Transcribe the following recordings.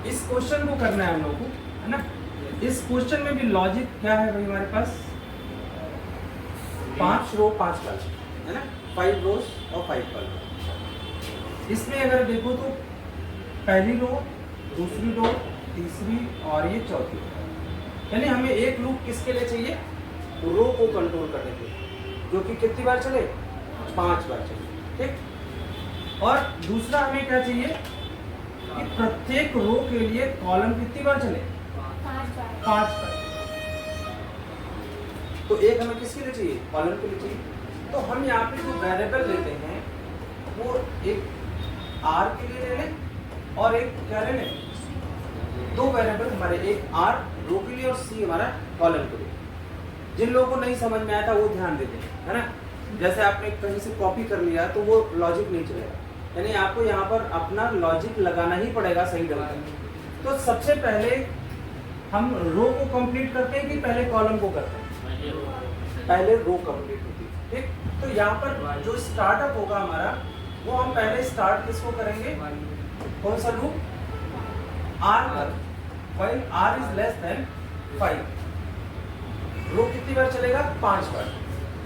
इस क्वेश्चन को करना है हम लोग को, है ना। इस क्वेश्चन में भी लॉजिक क्या है भाई हमारे पास, 5 रो 5 कॉलम, है ना, 5 रोज और 5 कॉलम। इसमें अगर देखो तो पहली रो, दूसरी रो, तीसरी और ये चौथी, यानी हमें एक लूप किसके लिए चाहिए, रो को कंट्रोल करने के लिए, जो कि कितनी बार चले, 5 बार चले, ठीक। और दूसरा हमें क्या चाहिए कि प्रत्येक रो के लिए कॉलम कितनी बार चले, 5 बार। तो एक हमें किसके लिए चाहिए, कॉलम के लिए चाहिए। तो हम यहाँ पे जो वेरिएबल लेते हैं वो एक r के लिए ले लें और एक क्या ले लें, 2 वेरिएबल हमारे, एक r रो के लिए और c हमारा कॉलम के लिए। जिन लोगों को नहीं समझ में आया था वो ध्यान देते हैं, है ना। जैसे आपने कहीं से कॉपी कर लिया तो वो लॉजिक नहीं चलेगा, यानी आपको यहाँ पर अपना लॉजिक लगाना ही पड़ेगा सही ढंग से। तो सबसे पहले हम रो को कंप्लीट करते हैं कि पहले कॉलम को करते हैं, पहले रो कंप्लीट होती है, ठीक। तो यहाँ पर जो स्टार्टअप होगा हमारा, वो हम पहले स्टार्ट किसको करेंगे, कौन सा लूप, r पर, while r is less than 5। रो कितनी बार चलेगा, 5 बार।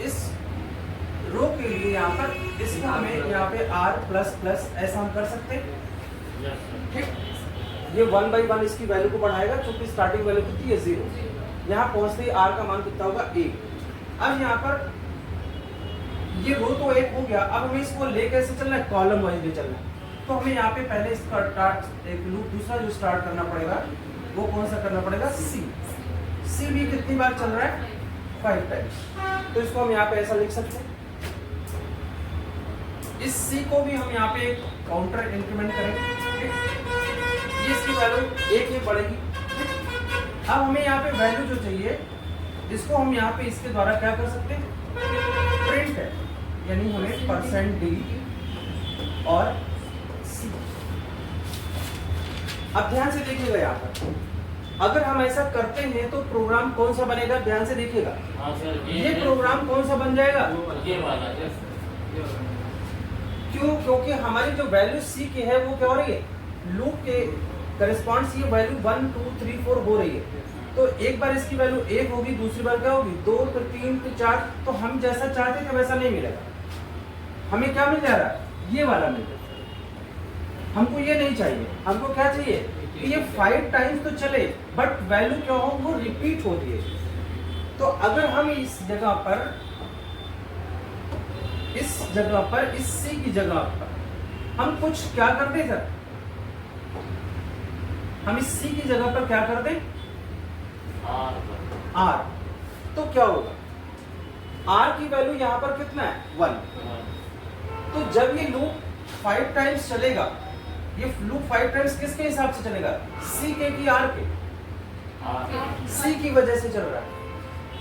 इस रो के लिए यहाँ पर इसको हमें यहाँ पे r प्लस प्लस ऐसा हम कर सकते हैं, ठीक। ये 1 बाई 1 इसकी वैल्यू को बढ़ाएगा, क्योंकि स्टार्टिंग वैल्यू कितनी है, 0। यहाँ पहुंचते ही r का मान कितना होगा, 1। अब यहाँ पर ये रो तो 1 हो गया, अब हमें इसको ले कैसे चलना है, कॉलम वाइज ले चलना है। तो हमें यहाँ पे पहले इसका स्टार्ट एक लूप दूसरा जो स्टार्ट करना पड़ेगा, वो कौन सा करना पड़ेगा, सी भी कितनी बार चल रहा है, 5 टाइम्स। तो इसको हम यहाँ पे ऐसा लिख सकते हैं। इस सी को भी हम यहाँ पे एक काउंटर इंक्रीमेंट करेंगे, ठीक। इसकी वैल्यू 1 ही बढ़ेगी, ठीक। अब हमें यहाँ पे वैल्यू जो चाहिए, इसको हम यहाँ पे इसके द्वारा क्या कर सकते हैं, प्रिंट है, यानी हमें %d और c। अब ध्यान से देखिएगा यहाँ पर, अगर हम ऐसा करते हैं तो प्रोग्राम कौन सा बनेगा, ध्यान से देखिएगा। ये प्रोग्राम कौन सा बन जाएगा, ये वाला। क्यों, क्योंकि हमारी जो वैल्यू c की है वो क्या हो रही है, लूप के करस्पॉन्ड सी वैल्यू 1 2 3 4 हो रही है। तो एक बार इसकी वैल्यू 1 होगी, दूसरी बार क्या होगी, 2, फिर 3, फिर 4। तो हम जैसा चाहते थे वैसा नहीं मिलेगा, हमें क्या मिल जा रहा है, ये वाला मिल रहा है। हमको ये नहीं चाहिए, हमको क्या चाहिए कि ये 5 टाइम्स तो चले, बट वैल्यू क्या हो, वो रिपीट होती है। तो अगर हम इस जगह पर इस सी की जगह पर हम कुछ क्या कर दें सर, हम इस सी की जगह पर क्या कर दें, r। तो क्या होगा, r की वैल्यू यहाँ पर कितना है, 1। तो जब ये लूप 5 टाइम्स चलेगा, ये लूप 5 टाइम्स किसके हिसाब से चलेगा, c के की r के, c की वजह से चल रहा है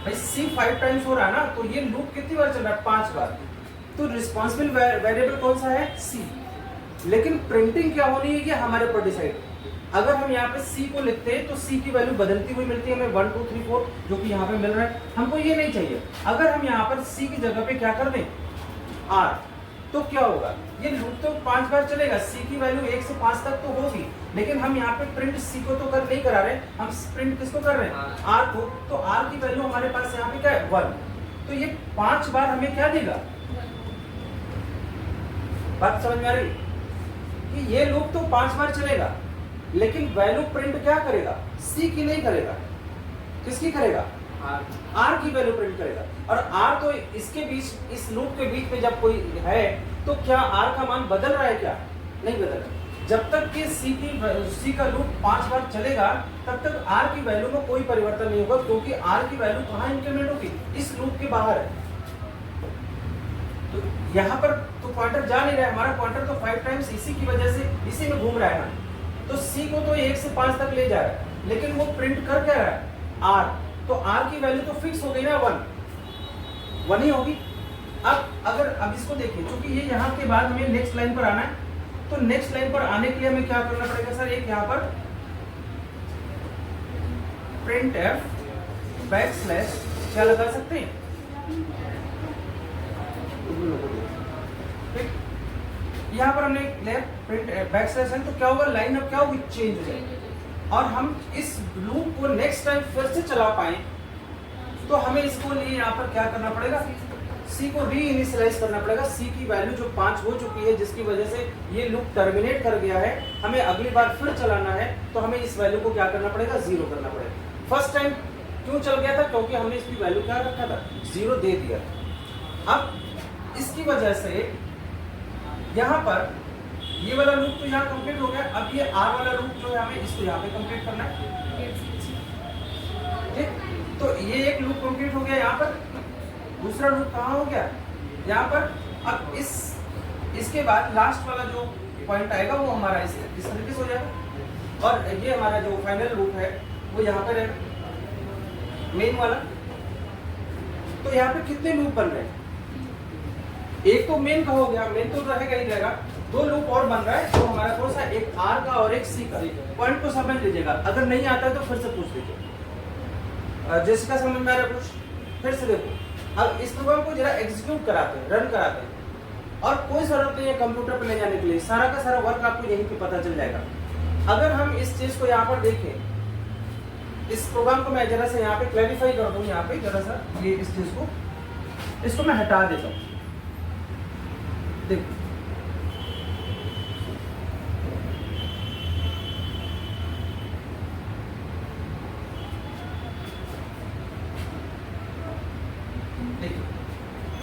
भाई। c 5 टाइम्स हो रहा है ना, तो ये लूप कितनी बार चल रहा है, 5 बार। तो रिस्पॉन्सिबल वेरिएबल कौन सा है, c। लेकिन प्रिंटिंग क्या होनी है, ये हमारे ऊपर डिसाइड। अगर हम यहाँ पे c को लिखते हैं तो c की वैल्यू बदलती हुई मिलती है हमें, 1 2 3 4, जो कि यहाँ पे मिल रहा है। हमको ये नहीं चाहिए। अगर हम यहाँ पर c की जगह पे क्या कर दें, r, तो क्या होगा, ये लूप तो 5 बार चलेगा, c की वैल्यू 1 से 5 तक तो होगी, लेकिन हम यहाँ पे प्रिंट c को तो नहीं करा रहे, हम प्रिंट किसको कर रहे हैं, r को। तो r की वैल्यू हमारे पास यहाँ पे क्या है, 1। तो ये 5 बार हमें क्या देगा, बात समझ में आ रही कि ये लूप तो 5 बार चलेगा, लेकिन वैल्यू प्रिंट क्या करेगा, c की नहीं करेगा, किसकी करेगा, r की वैल्यू प्रिंट करेगा। और r तो इसके बीच, इस लूप के बीच में जब कोई है, तो क्या r का मान बदल रहा है, क्या नहीं बदल रहा। जब तक कि c का लूप 5 बार चलेगा, तब तक r की वैल्यू में कोई परिवर्तन नहीं होगा, क्योंकि r की वैल्यू कहाँ इंक्रीमेंट होगी, इस लूप के बाहर है। तो यहाँ पर तो पॉइंटर जा नहीं रहा है, हमारा पॉइंटर तो 5 टाइम्स इसी की वजह से इसी में घूम रहा है ना। तो c को तो 1 से 5 तक ले जा रहा है, लेकिन वो प्रिंट कर क्या रहा है, r। तो r की वैल्यू तो फिक्स हो गई ना, 1 ही होगी। अब इसको देखिए, क्योंकि ये यहाँ के बाद हमें नेक्स्ट लाइन पर आना है, तो नेक्स्ट लाइन पर आने के लिए हमें क्या करना पड़ेगा सर, एक यहाँ पर प्रिंट एफ बैकस्लैश क्या लगा सकते हैं, यहाँ पर हमने प्रिंट बैकस्लैश है, तो क्या होगा, लाइन अब क्या होगी, चेंज हो जाएगी। और हम इस लूप को नेक्स्ट टाइम फिर से चला पाए तो हमें इसको लिए यहाँ पर क्या करना पड़ेगा, सी को री इनिशियलाइज करना पड़ेगा। सी की वैल्यू जो 5 हो चुकी है, जिसकी वजह से ये लूप टर्मिनेट कर गया है, हमें अगली बार फिर चलाना है तो हमें इस वैल्यू को क्या करना पड़ेगा, 0 करना पड़ेगा। फर्स्ट टाइम क्यों चल गया था, क्योंकि हमने इसकी वैल्यू क्या रखा था, 0 दे दिया। अब इसकी वजह से यहाँ पर ये वाला लूप तो यहाँ कंप्लीट हो गया। अब ये आर वाला लूप जो है हमें इसको यहाँ पे कंप्लीट करना है, ठीक। तो ये एक लूप कंप्लीट हो गया यहाँ पर, दूसरा लूप कहाँ हो गया, यहाँ पर। अब इसके बाद लास्ट वाला जो पॉइंट आएगा वो हमारा इस तरीके से हो जाएगा, और ये हमारा जो फाइनल लूप है वो यहाँ पर रहेगा, मेन वाला। तो यहाँ पे कितने लूप बन रहे हैं, एक तो मेन का हो गया, मेन तो रहेगा ही रहेगा, 2 लूप और बन रहा है। तो हमारा कौन सा, एक आर का और एक सी का। पॉइंट को समझ लीजिएगा, अगर नहीं आता है तो फिर से पूछ लीजिए। जिसका समझ में आ रहा है कुछ फिर से देखो। अब इस प्रोग्राम को जरा एग्जीक्यूट कराते हैं, रन कराते हैं, और कोई जरूरत नहीं है कंप्यूटर पे ले जाने के लिए, सारा का सारा वर्क आपको यहीं पे पता चल जाएगा। अगर हम इस चीज को यहाँ पर देखें, इस प्रोग्राम को मैं जरा सा यहाँ पे क्लैरिफाई कर दूं, यहाँ पे जरा सा ये इस चीज को, इसको मैं हटा देता हूँ। देखो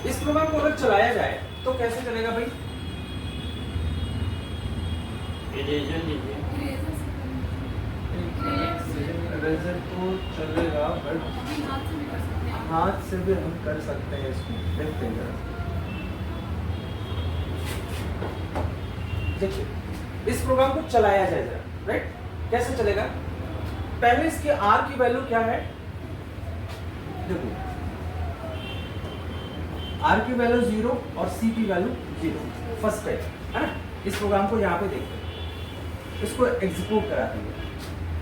इस प्रोग्राम को अगर चलाया जाए तो कैसे चलेगा भाई, इरेजर लीजिए, इरेजर तो चलेगा, बट हाथ से भी हम कर सकते हैं इसको। देखते हैं जरा, देखिए इस प्रोग्राम को चलाया जाए जरा, राइट। कैसे चलेगा, पहले इसके आर की वैल्यू क्या है, देखो आर की वैल्यू 0 और सी की वैल्यू 0, फर्स्ट टाइम है ना। इस प्रोग्राम को यहाँ पे देखते हैं, इसको एग्जीक्यूट कराते हैं।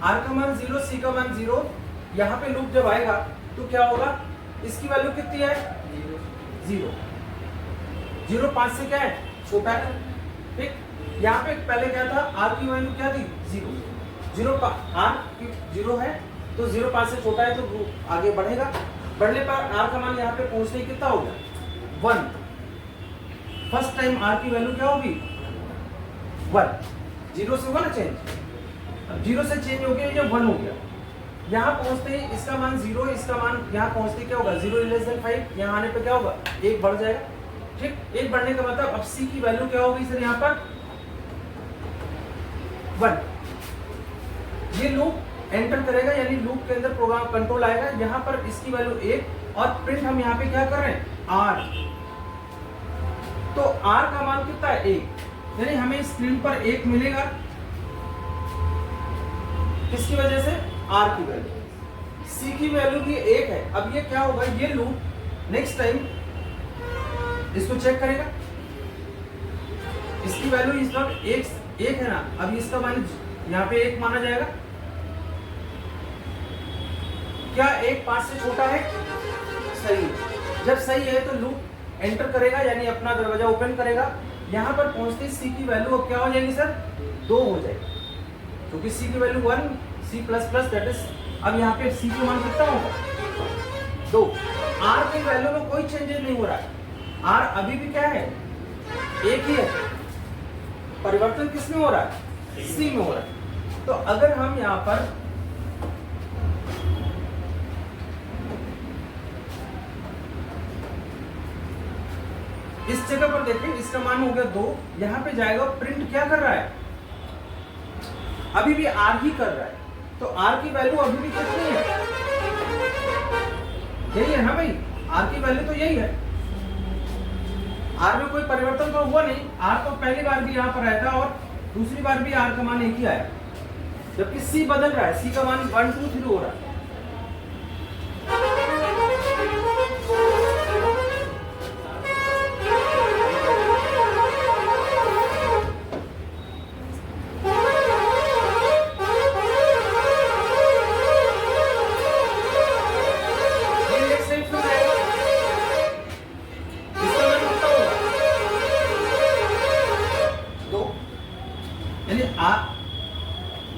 आर का मान 0, सी का मान 0, यहाँ पे लूप जब आएगा तो क्या होगा, इसकी वैल्यू कितनी है, 0, 0 5 से क्या है, छोटा है, ठीक। यहाँ पे पहले क्या था, आर की वैल्यू क्या थी, 0, 0 आर की 0 है तो 0 5 से छोटा है तो आगे बढ़ेगा, बढ़ने पर आर का मान यहाँ पे पहुंचने ही कितना हो गया, 1। फर्स्ट टाइम आर की वैल्यू क्या होगी, 1, 0 से 1 चेंज, अब 0 से चेंज हो गया, ये 1 हो गया। यहाँ पहुंचते ही इसका मान 0, इसका मान यहाँ पहुंचते क्या होगा, 0 <5, यहाँ आने पे क्या होगा, 1 बढ़ जाएगा, ठीक। 1 बढ़ने का मतलब अब सी की वैल्यू क्या होगी सर, यहाँ पर 1। ये लूप एंटर करेगा, यानी लूप के अंदर प्रोग्राम कंट्रोल आएगा, यहाँ पर इसकी वैल्यू 1, और प्रिंट हम यहाँ पे क्या कर रहे हैं, आर। तो आर का मान कितना है, 1, यानी हमें स्क्रीन पर 1 मिलेगा, किसकी वजह से, आर की वैल्यू। सी की वैल्यू भी 1 है। अब ये क्या होगा, ये लूप नेक्स्ट टाइम इसको चेक करेगा, इसकी वैल्यू इस वक्त 1 है ना, अब इसका मान यहाँ पे 1 माना जाएगा, क्या 1 5 से छोटा है, सही। जब सही है तो लूप एंटर करेगा, यानी अपना दरवाजा ओपन करेगा, यहाँ पर पहुंचते सी की वैल्यू अब क्या हो जाएगी सर, 2 हो जाएगी, क्योंकि सी की value 1, C plus plus that is, अब यहाँ पे सी का मान कितना होगा, 2। आर की वैल्यू में कोई चेंजेस नहीं हो रहा है, आर अभी भी क्या है, 1 ही है, परिवर्तन किसमें हो रहा है, सी में हो रहा है। तो अगर हम यहाँ पर इस जगह पर देखें, इसका मान हो गया 2, यहाँ पे जाएगा, प्रिंट क्या कर रहा है, अभी भी आर ही कर रहा है, तो आर की वैल्यू अभी भी कितनी है, यही है ना भाई, आर की वैल्यू तो यही है, आर में कोई परिवर्तन तो हुआ नहीं, आर तो पहली बार भी यहाँ पर आया था और दूसरी बार भी आर का मान 1 ही आया, जबकि सी बदल रहा है, सी का मान 1 2 3 हो रहा है।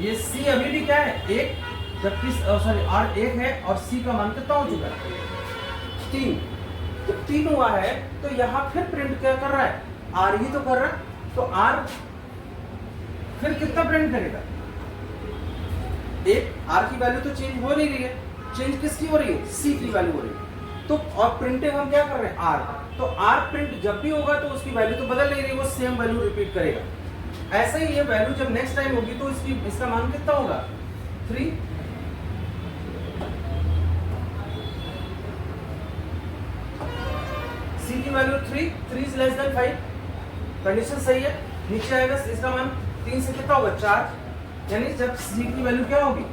ये सी अभी भी क्या है, एक, जबकि सॉरी आर एक है और सी का मान कितना हो चुका है, 3। जब 3 हुआ है तो यहाँ फिर प्रिंट क्या कर रहा है, आर ही तो कर रहा है, तो आर फिर कितना प्रिंट करेगा, एक। आर की वैल्यू तो चेंज हो नहीं रही है, चेंज किसकी हो रही है, सी की वैल्यू हो रही है। तो और प्रिंटिंग हम क्या कर रहे हैं, आर। तो आर प्रिंट जब भी होगा तो उसकी वैल्यू तो बदल नहीं रही, वो सेम वैल्यू रिपीट करेगा। ऐसा ही ये वैल्यू जब नेक्स्ट टाइम होगी तो इसका मान कितना होगा, 3। सी की value 3 is less than 5, condition सही है। नीचे आएगा इसका मान 3 से कितना होगा, 4, यानी जब सी की वैल्यू क्या होगी,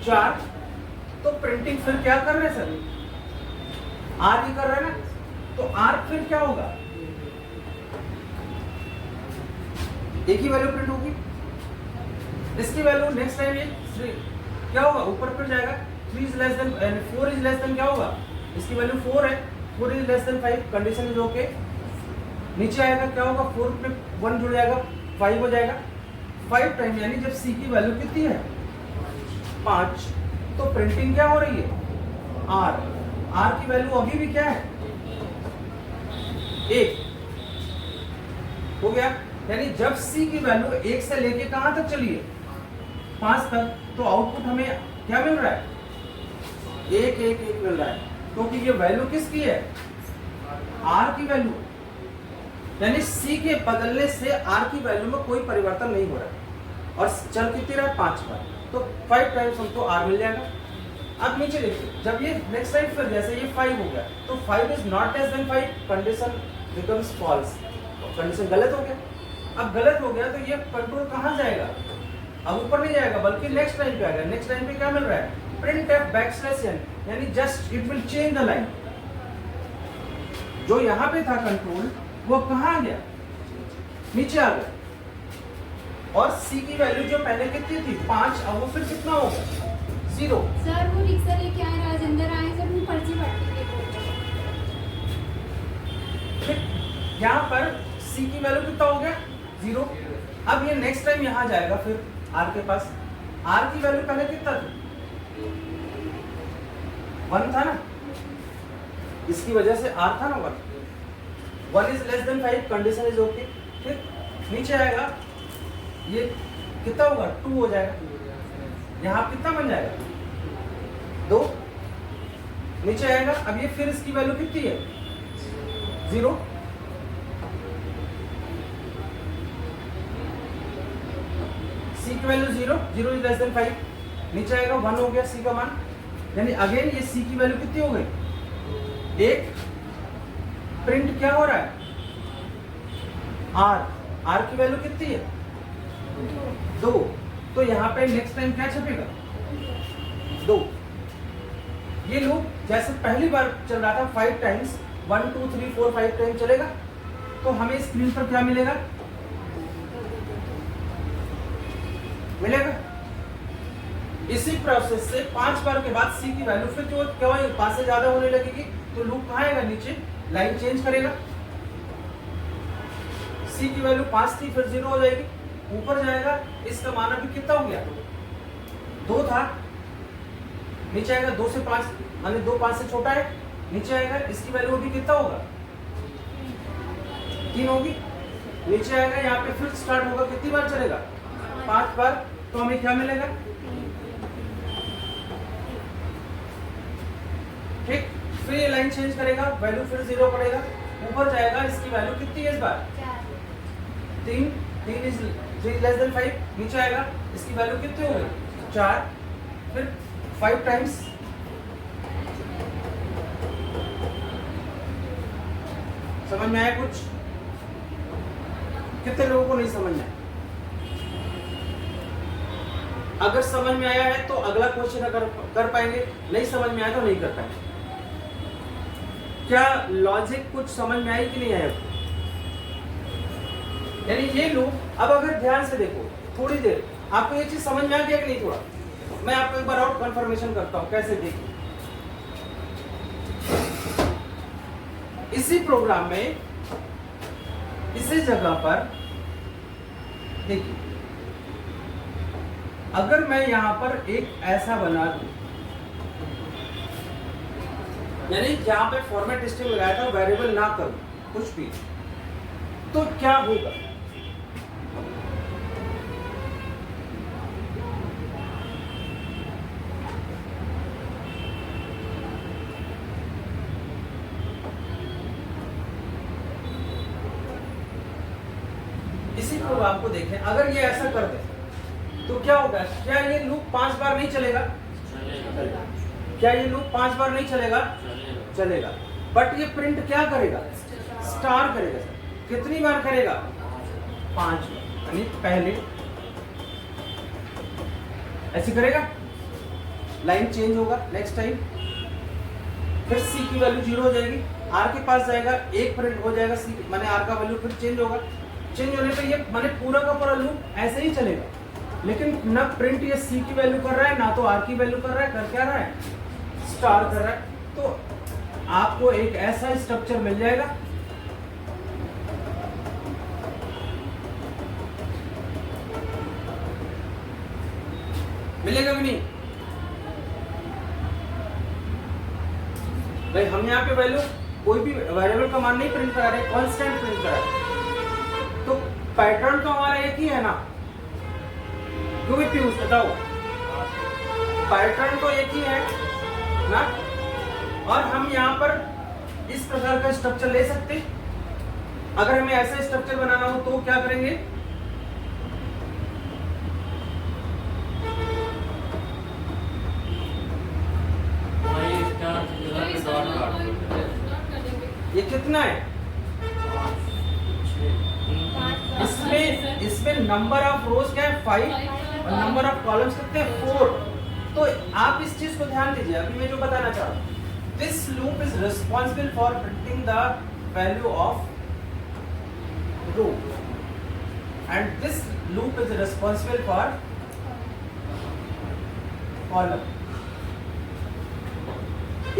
4, तो प्रिंटिंग फिर क्या कर रहे हैं सर, आर ही कर रहे हैं ना, तो आर फिर क्या होगा, एक ही वैल्यू प्रिंट होगी। इसकी वैल्यू नेक्स्ट टाइम ये 3 क्या होगा, ऊपर फिर जाएगा, 3 is less then 4 is less then क्या होगा, इसकी वैल्यू 4 है, 4 is less than 5, condition is okay. नीचे आएगा क्या होगा, 4 में 1 जुड़ जाएगा, 5 हो जाएगा, 5 टाइम, यानी जब सी की वैल्यू कितनी है, 5, तो प्रिंटिंग क्या हो रही है, आर। आर की वैल्यू अभी भी क्या है, 1 हो गया। यानी जब सी की वैल्यू 1 से लेके कहां तक चली है, 5 तक, तो आउटपुट हमें क्या मिल रहा है, 1 1 1 मिल रहा है, क्योंकि ये वैल्यू किसकी है, आर की वैल्यू। यानी सी के बदलने से आर की वैल्यू में कोई परिवर्तन नहीं हो रहा है, और चल कितनी रहा है, 5 बार, तो 5 टाइम्स हमको आर मिल जाएगा। अब नीचे देखिए, जब ये नेक्स्ट टाइम फिर जैसे ये 5 हो गया, तो 5 is not less than 5, condition becomes false, condition गलत हो गया। अब गलत हो गया तो ये कंट्रोल कहाँ जाएगा, अब ऊपर नहीं जाएगा, बल्कि नेक्स्ट टाइम पे आएगा। नेक्स्ट टाइम पे क्या मिल रहा है, प्रिंट एफ बैकस्लैश एन, यानी just it will change the line. जो यहाँ पे था कंट्रोल, वो कहाँ आ गया, नीचे आ गया। और सी की वैल्यू जो पहले कितनी थी, 5, अब वो फिर कितना होगा, 0। सर वो रिक्शा लेके आए, राजेंद्र आए, सर वो पर्ची पट्टी के बोल। फिर यहाँ पर सी की वैल्यू कितना हो गया, 0। अब ये नेक्स्ट टाइम यहाँ जाएगा फिर आर के पास, आर की वैल्यू पहले कितना था, 1 था ना, इसकी वजह से आर था ना 1 is less than 5, condition is okay. फिर नीचे आएगा, ये कितना होगा, 2 हो जाएगा, यहाँ कितना बन जाएगा, 2। नीचे आएगा, अब ये फिर इसकी वैल्यू कितनी है, 0। सी की वैल्यू 0 इज लेस देन 5, नीचे आएगा 1 हो गया सी का मान, यानी अगेन ये सी की वैल्यू कितनी हो गई, 1। प्रिंट क्या हो रहा है, आर की वैल्यू कितनी है, 2। तो यहाँ पे नेक्स्ट टाइम क्या छपेगा, 2। ये लूप जैसे पहली बार चल रहा था 5 टाइम्स, 1 2 3 4 5 टाइम चलेगा, तो हमें स्क्रीन पर क्या मिलेगा, मिलेगा। इसी प्रोसेस से 5 बार के बाद सी की वैल्यू फिर जो क्या होगी, 5 से ज्यादा होने लगेगी, तो लूप कहाँ आएगा, नीचे लाइन चेंज करेगा। सी की वैल्यू 5 थी, फिर 0 हो जाएगी, ऊपर जाएगा, इसका मान अभी कितना हो गया, 2 था, नीचे आएगा 2 से 5, माने 2 5 से छोटा है, नीचे आएगा, इसकी वैल्यू अभी कितना होगा, 3 होगी। नीचे आएगा, यहाँ पे फिर स्टार्ट होगा, कितनी बार चलेगा, 5 बार, तो हमें क्या मिलेगा, ठीक। फिर ये लाइन चेंज करेगा, वैल्यू फिर 0 पड़ेगा, ऊपर जाएगा, इसकी वैल्यू कितनी है इस बार, 3 इज लेस देन 5, नीचे आएगा, इसकी वैल्यू कितनी हो गई, 4। फिर 5 टाइम्स, समझ में आया कुछ, कितने लोगों को नहीं समझ में आया, अगर समझ में आया है तो अगला क्वेश्चन अगर कर पाएंगे, नहीं समझ में आया तो नहीं कर पाएंगे। क्या लॉजिक कुछ समझ में आई कि नहीं आया, यानी ये लूप। अब अगर ध्यान से देखो थोड़ी देर, आपको ये चीज समझ में आ गया कि नहीं, थोड़ा मैं आपको एक बार और कंफर्मेशन करता हूं, कैसे देखिए। इसी प्रोग्राम में इसी जगह पर देखिए, अगर मैं यहां पर एक ऐसा बना दूं, यानी जहां पे फॉर्मेट स्ट्रिंग लगाया था वेरिएबल ना करूं कुछ भी, तो क्या होगा? इसी प्रोग्राम को देखें, अगर ये ऐसा कर दे तो क्या होगा? क्या ये लूप 5 बार नहीं चलेगा? चलेगा। क्या ये लूप 5 बार नहीं चलेगा? चलेगा। बट ये प्रिंट क्या करेगा? स्टार करेगा सर। कितनी बार करेगा? 5 बार। यानी पहले ऐसे करेगा, लाइन चेंज होगा, नेक्स्ट टाइम फिर सी की वैल्यू 0 हो जाएगी, आर के पास जाएगा, एक प्रिंट हो जाएगा, सी माने आर का वैल्यू फिर चेंज होगा। चेंज होने पे ये माने पूरा का पूरा लूप ऐसे ही चलेगा, लेकिन ना प्रिंट ये सी की वैल्यू कर रहा है, ना तो आर की वैल्यू कर रहा है। कर क्या रहा है? स्टार कर रहा है। तो आपको एक ऐसा स्ट्रक्चर मिल जाएगा मिलेगा भी नहीं भाई। हम यहाँ पे वैल्यू कोई भी वेरिएबल का मान नहीं प्रिंट करा रहे, कांस्टेंट प्रिंट करा रहे। तो पैटर्न तो हमारा एक ही है ना, क्यों भी पीयूष बताओ? पैटर्न तो एक ही है ना, और हम यहाँ पर इस प्रकार का स्ट्रक्चर ले सकते। अगर हमें ऐसा स्ट्रक्चर बनाना हो तो क्या करेंगे? ये कितना है? इसमें नंबर ऑफ रोज क्या है? 5 और नंबर ऑफ कॉलम्स कितने हैं? 4। तो आप इस चीज को ध्यान दीजिए, अभी मैं जो बताना चाह रहा हूं, this loop is responsible for printing the value of row and this loop is responsible for column.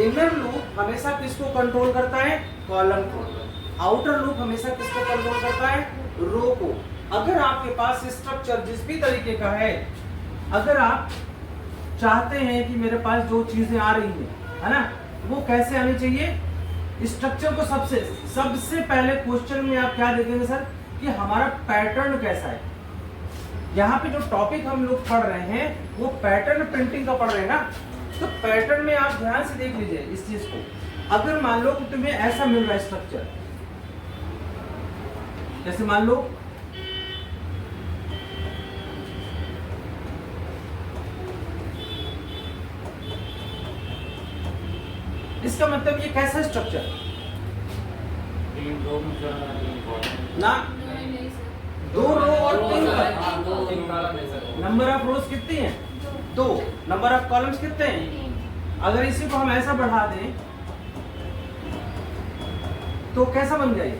Inner loop हमेशा किसको कंट्रोल करता है? कॉलम को। आउटर लूप हमेशा किसको कंट्रोल करता है? रो को। अगर आपके पास स्ट्रक्चर जिस भी तरीके का है, अगर आप चाहते हैं कि मेरे पास जो चीजें आ रही है ना, वो कैसे आनी चाहिए? स्ट्रक्चर को सबसे पहले क्वेश्चन में आप क्या देखेंगे सर? कि हमारा पैटर्न कैसा है। यहाँ पे जो टॉपिक हम लोग पढ़ रहे हैं वो पैटर्न प्रिंटिंग का पढ़ रहे हैं ना, तो पैटर्न में आप ध्यान से देख लीजिए इस चीज को। अगर मान लो कि तुम्हें ऐसा मिल रहा है स्ट्रक्चर, जैसे मान लो इसका मतलब ये कैसा स्ट्रक्चर ना? 2 रो और 3 कॉलम। नंबर ऑफ रोज कितनी है? 2। नंबर ऑफ कॉलम्स कितने हैं? अगर इसी को हम ऐसा बढ़ा दें तो कैसा बन जाएगी?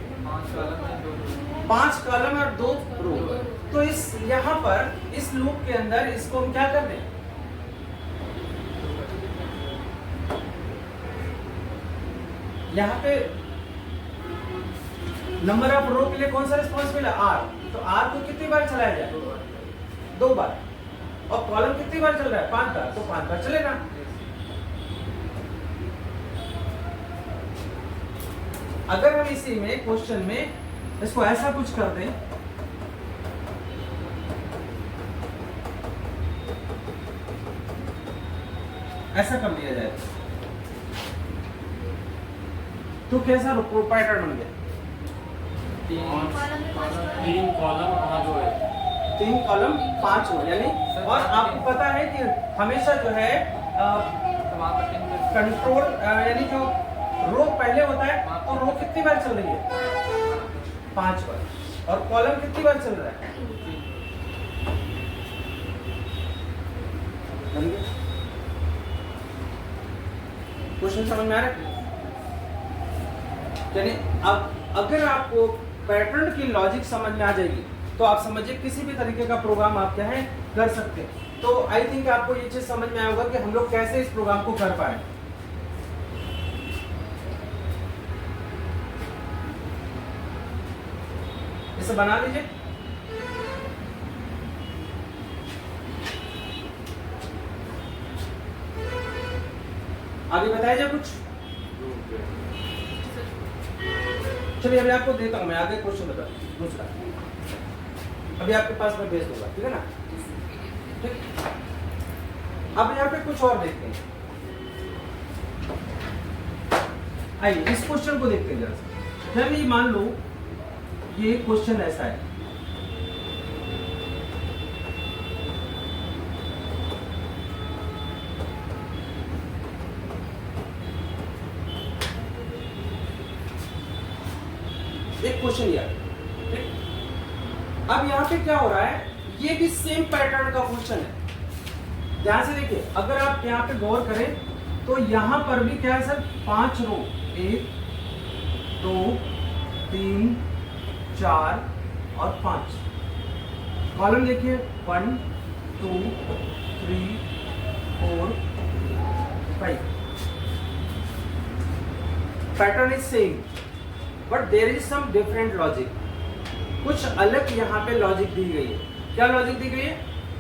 5 कॉलम और 2 रो। तो इस यहाँ पर इस लूप के अंदर इसको हम क्या कर दें? यहाँ पे नंबर ऑफ रो के लिए कौन सा रिस्पॉन्सिबल है? आर। तो आर को कितनी बार चलाया जाए? 2 बार। और कॉलम कितनी बार चल रहा है? 5 बार। तो 5 बार चलेगा। अगर हम इसी में क्वेश्चन में इसको ऐसा कुछ कर दें, ऐसा कर दिया जाए तो कैसा पैटर्न बन गया? 3 कॉलम 5 रो है। 3 कॉलम 5 रो, यानी और आपको पता है कि हमेशा जो है कंट्रोल यानी जो रो पहले होता है, और रो कितनी बार चल रही है? 5 बार। और कॉलम कितनी बार चल रहा है? क्वेश्चन समझ में आ रहा है? यानी अब अगर आपको पैटर्न की लॉजिक समझ में आ जाएगी तो आप समझिए किसी भी तरीके का प्रोग्राम आप क्या है कर सकते हैं। तो आई थिंक आपको ये चीज समझ में आया होगा कि हम लोग कैसे इस प्रोग्राम को कर पाए। इसे बना लीजिए। आगे बताया जाए कुछ? चलिए अभी आपको देता हूं मैं आगे क्वेश्चन बता दूसरा, अभी आपके पास मैं भेज दूंगा, ठीक है ना? ठीक, अब यहाँ पे कुछ और देखते हैं। आइए इस क्वेश्चन को देखते हैं जरा सा। चलिए मान लो ये क्वेश्चन ऐसा है, एक क्वेश्चन यार, ठीक? अब यहाँ पे क्या हो रहा है, ये भी सेम पैटर्न का क्वेश्चन है। ध्यान से देखिए, अगर आप यहाँ पे गौर करें तो यहाँ पर भी क्या है सर, 5 रो, 1 2 3 4 और 5 कॉलम देखिए, 1 2 3 4 5। Pattern is same but there is some different logic. कुछ अलग यहाँ पे लॉजिक दी गई है। क्या लॉजिक दी गई है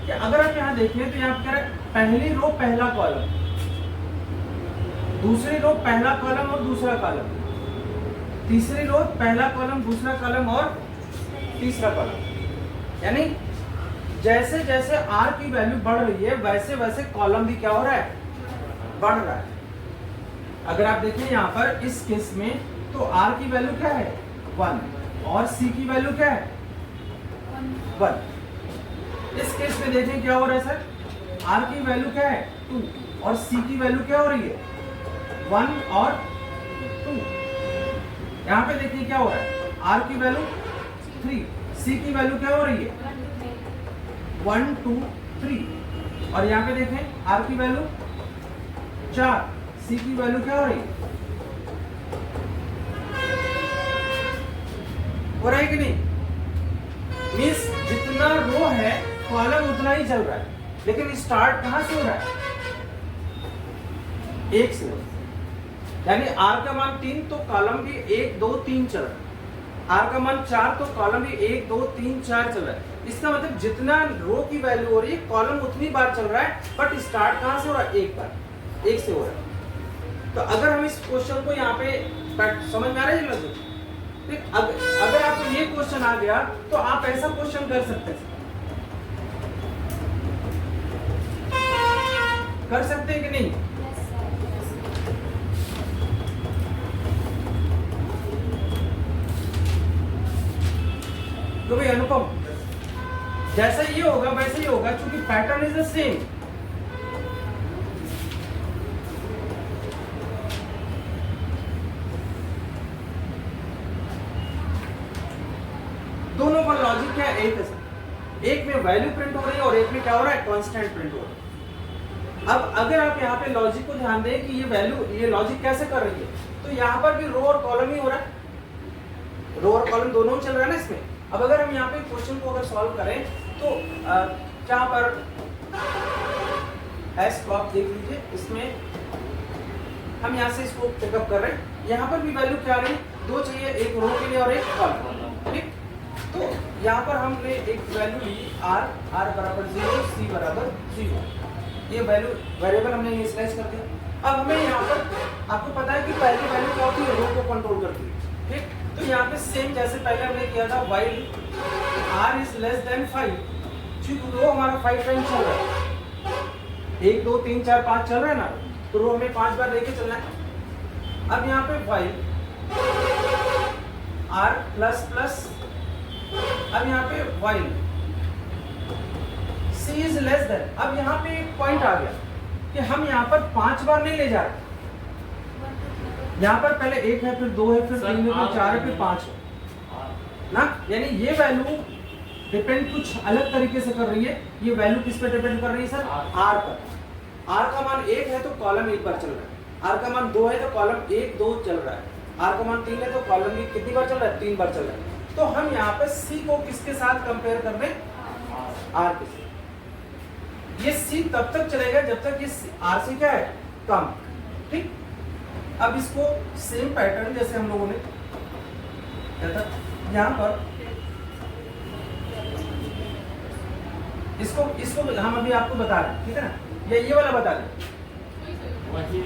कि अगर आप यहाँ देखें तो यहाँ पर पहली रो पहला कॉलम, दूसरी रो पहला कॉलम और दूसरा कॉलम, तीसरी रो पहला कॉलम दूसरा कॉलम और तीसरा कॉलम। यानी जैसे जैसे आर की वैल्यू बढ़ रही है वैसे वैसे कॉलम भी क्या हो रहा है, बढ़ रहा है। अगर आप देखिए यहाँ पर इस केस में तो आर की वैल्यू क्या है 1 और सी की वैल्यू क्या है 1। इस केस में देखें क्या हो रहा है सर, आर की वैल्यू क्या है 2 और सी की वैल्यू क्या हो रही है 1 और 2। यहाँ पे देखिए क्या हो रहा है, आर की वैल्यू 3, सी की वैल्यू क्या हो रही है 1 2 3 और यहाँ पे देखें आर की वैल्यू 4, सी की वैल्यू क्या हो रही है, हो रहा है कि नहीं? मीन्स जितना रो है कॉलम उतना ही चल रहा है, लेकिन स्टार्ट कहां से हो रहा है, 1 से। यानी आर का मान 3 तो कॉलम भी 1 2 3 चल रहा है, आर का मान 4 तो कॉलम भी 1 2 3 4 चल रहा है। इसका मतलब जितना रो की वैल्यू हो रही है कॉलम उतनी बार चल रहा है, बट स्टार्ट कहां से हो रहा है, एक बार, 1 से हो रहा है। तो अगर हम इस क्वेश्चन को यहाँ पे समझ में आ रहा है लॉजिक, अगर आपको ये क्वेश्चन आ गया तो आप ऐसा क्वेश्चन कर सकते हैं, कर सकते हैं कि नहीं? तो भाई अनुपम, जैसा ये होगा वैसे ही होगा, क्योंकि पैटर्न इज द सेम। दोनों का लॉजिक क्या है, एक है। एक में वैल्यू प्रिंट हो रही है और एक में क्या हो रहा है, कांस्टेंट प्रिंट हो रहा है। अब अगर आप यहाँ पे लॉजिक को ध्यान दें कि ये वैल्यू, ये लॉजिक कैसे कर रही है, तो यहाँ पर भी रो और कॉलम ही हो रहा है, रो और कॉलम दोनों चल रहा है ना इसमें। अब अगर हम यहाँ पे क्वेश्चन को अगर सॉल्व करें तो क्या पर एस को आप देख लीजिए, इसमें हम यहाँ से इसको पिकअप कर रहे हैं। यहाँ पर भी वैल्यू क्या रही, 2 चाहिए, एक रो के लिए और एक कॉलम, ठीक। तो यहाँ पर हमने एक वैल्यू ली r बराबर 0, c बराबर 0। ये वैल्यू वेरिएबल हमने इनिशियलाइज कर दिया। अब हमें यहाँ पर आपको पता है कि पहली वैल्यू क्या होती है, रो को कंट्रोल करती है, ठीक। तो यहाँ पे सेम जैसे पहले हमने किया था, while r is less than 5, क्योंकि रो हमारा 5 टाइम चल रहा है, 1 2 3 4 5 चल रहा है ना, तो रो हमें 5 बार लेके चलना है। अब यहाँ पे while r प्लस प्लस, अब यहाँ पे while c is less then, अब यहाँ पे एक पॉइंट आ गया कि हम यहाँ पर 5 बार नहीं ले जा रहे, यहाँ पर पहले 1 है, फिर 2 है, फिर 3 है, फिर 4 है, फिर 5 है ना। यानी ये वैल्यू डिपेंड कुछ अलग तरीके से कर रही है। ये वैल्यू किस पे डिपेंड कर रही है सर, r पर। r का मान 1 है तो कॉलम 1 बार चल रहा है, r का मान 2 है तो कॉलम 1 2 चल रहा है, r का मान 3 है तो कॉलम भी कितनी बार चल रहा है, 3 बार चल रहा है। तो हम यहाँ पे c को किसके साथ कंपेयर कर रहे हैं, r के साथ। ये c तब तक चलेगा जब तक ये r से क्या है, कम, ठीक। अब इसको सेम पैटर्न जैसे हम लोगों ने यहाँ पर इसको हम अभी आपको बता रहे हैं, ठीक है ना, ये वाला बता दें। वही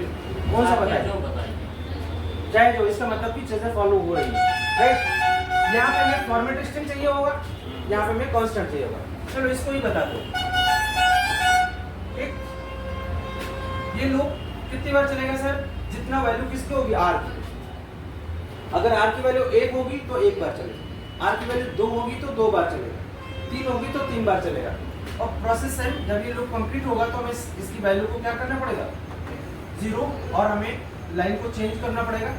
कौन सा बताइए? जो बताइए। चाहे जो, इसका मतलब कि चीजें फॉलो हो रही है, राइट। यहाँ पे हमें फॉर्मेट स्ट्रिंग चाहिए होगा, यहाँ पे हमें कांस्टेंट चाहिए होगा। चलो इसको ही बता दो। ठीक, ये लूप कितनी बार चलेगा सर? जितना वैल्यू किसकी होगी? आर की। अगर आर की वैल्यू 1 होगी तो 1 बार चलेगा, आर की वैल्यू 2 होगी तो 2 बार चलेगा, 3 होगी तो 3 बार चलेगा। और प्रोसेस टाइम जब ये लूप कंप्लीट होगा तो हमें इसकी वैल्यू को क्या करना पड़ेगा? 0, और हमें लाइन को चेंज करना पड़ेगा।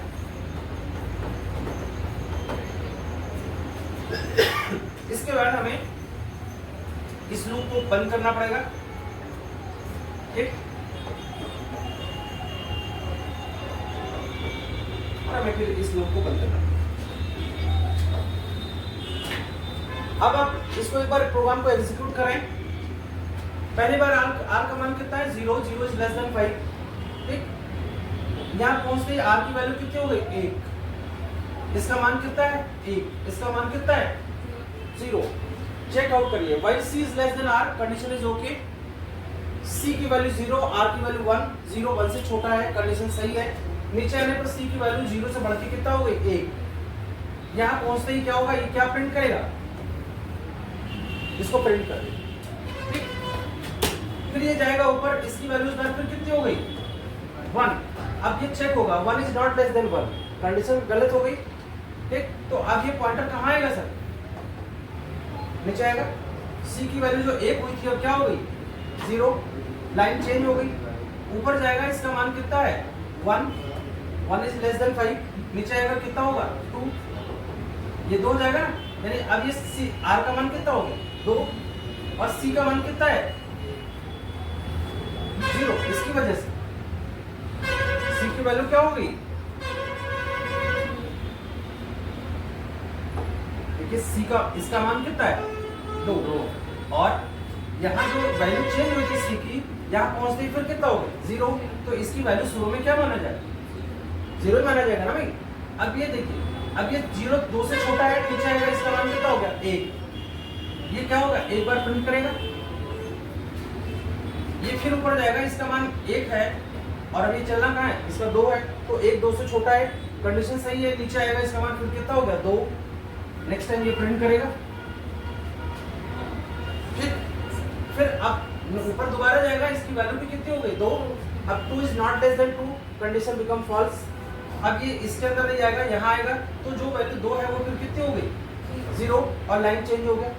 इसके बाद हमें इस लूप को बंद करना पड़ेगा। ठीक, और हमें फिर इस लूप को बंद करना पड़ेगा। अब आप इसको एक बार प्रोग्राम को एग्जीक्यूट करें। पहली बार आर का मान कितना है? 0, 0 इज लेस देन 5। ठीक, यहाँ पहुंचते ही आर की वैल्यू कितनी हो गई? 1। इसका मान कितना है? 1। इसका मान कितना है? 0। चेक आउट करिए, while C is less than R, condition is okay. C की वैल्यू 0, आर की वैल्यू 1, 0 1 से छोटा है, कंडीशन सही है। नीचे आने पर सी की वैल्यू 0 से बढ़ के कितना हो गई? 1। यहाँ पहुंचते ही क्या होगा? ये क्या प्रिंट करेगा? इसको प्रिंट कर देगा। ठीक, फिर ये जाएगा ऊपर, इसकी वैल्यू फिर कितनी हो गई? 1। अब ये चेक होगा, 1 is not less then 1, condition गलत हो गई। ठीक, तो अब ये पॉइंटर कहाँ आएगा सर? नीचे आएगा। सी की वैल्यू जो 1 हुई थी अब क्या हो गई? 0, लाइन चेंज हो गई। ऊपर जाएगा, इसका मान कितना है? 1, 1 इज लेस देन 5। नीचे आएगा, कितना होगा? 2, ये 2 जाएगा ना, यानी अब ये सी आर का मान कितना हो गया? 2, और सी का मान कितना है? 0। इसकी वजह से सी की वैल्यू क्या हो गई? देखिए सी का, इसका मान कितना है? 2। और यहाँ जो वैल्यू चेंज हुई थी सी की, यहाँ पहुंचते ही फिर कितना हो गया? 0। तो इसकी वैल्यू शुरू में क्या माना जाएगा? 0 ही माना जाएगा ना भाई। अब ये देखिए, अब ये 0 2 से छोटा है, नीचे आएगा, इसका मान कितना हो गया? 1। ये क्या होगा? एक बार प्रिंट करेगा, ये फिर ऊपर जाएगा, इसका मान 1 है, और अभी चलना कहाँ है? इसका 2 है, तो 1 2 से छोटा है, कंडीशन सही है। नीचे आएगा, इसका मान फिर कितना हो गया? 2। नेक्स्ट टाइम ये प्रिंट करेगा। ठीक, फिर अब ऊपर दोबारा जाएगा, इसकी वैल्यू भी कितनी हो गई? 2। अब 2 is not less than 2, condition become false. अब ये इसके अंदर नहीं जाएगा, यहाँ आएगा, तो जो वैल्यू 2 है वो फिर कितनी हो गई? 0, और लाइन चेंज हो गया।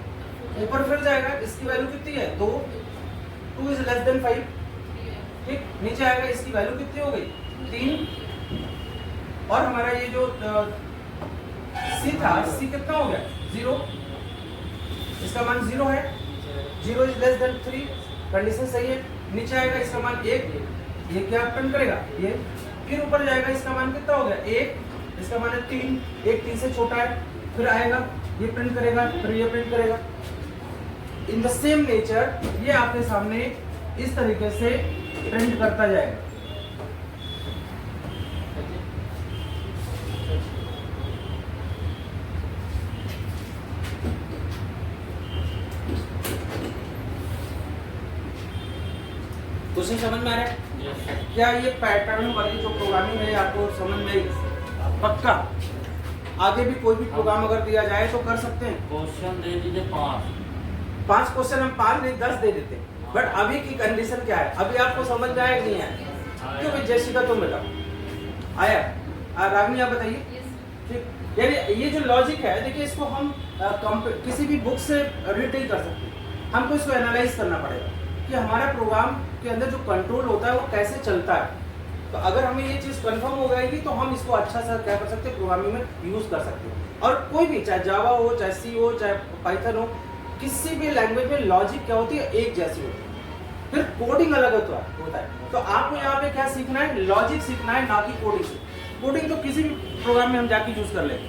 ऊपर फिर जाएगा, इसकी वैल्यू कितनी है? 2, 2 इज लेस देन 5। ठीक, नीचे आएगा, इसकी वैल्यू कितनी हो गई? 3, और हमारा ये जो सी था, सी कितना हो गया? 0, इसका मान 0 है, 0 इज लेस देन 3, कंडीशन सही है। नीचे आएगा, इसका मान 1, ये क्या प्रिंट करेगा? ये फिर ऊपर जाएगा, इसका मान कितना हो गया? 1, इसका मान है 3, 1 3 से छोटा है, फिर आएगा, ये प्रिंट करेगा, फिर ये प्रिंट करेगा। इन द सेम नेचर ये आपके सामने इस तरीके से प्रिंट करता जाएगा। क्वेश्चन समझ में आ रहा है? क्या ये पैटर्न वाली जो प्रोग्रामिंग है आपको समझ में आई? पक्का? आगे भी कोई भी प्रोग्राम अगर दिया जाए तो कर सकते हैं। क्वेश्चन दे दीजिए 5 क्वेश्चन, हम 5 नहीं 10 दे देते। बट अभी की कंडीशन क्या है? अभी आपको समझ में आया कि नहीं आया? क्यों भाई? जैसी का तुम बताओ। आया? रागनी आप बताइए। ठीक, यानी ये जो लॉजिक है, देखिए इसको हम किसी भी बुक से रीड नहीं कर सकते। हमको इसको एनालाइज करना पड़ेगा कि हमारा प्रोग्राम के अंदर जो कंट्रोल होता है वो कैसे चलता है। तो अगर हमें ये चीज़ कंफर्म हो जाएगी तो हम इसको अच्छा सा क्या कर सकते हैं? प्रोग्रामिंग में यूज़ कर सकते हैं। और कोई भी, चाहे जावा हो, चाहे सी हो, चाहे पाइथन हो, किसी भी लैंग्वेज में लॉजिक क्या होती है? एक जैसी होती है। फिर कोडिंग अलग होता है। तो आपको यहाँ पे क्या सीखना है? लॉजिक सीखना है, ना कि कोडिंग। कोडिंग तो किसी भी प्रोग्राम में हम जाके यूज कर लेंगे।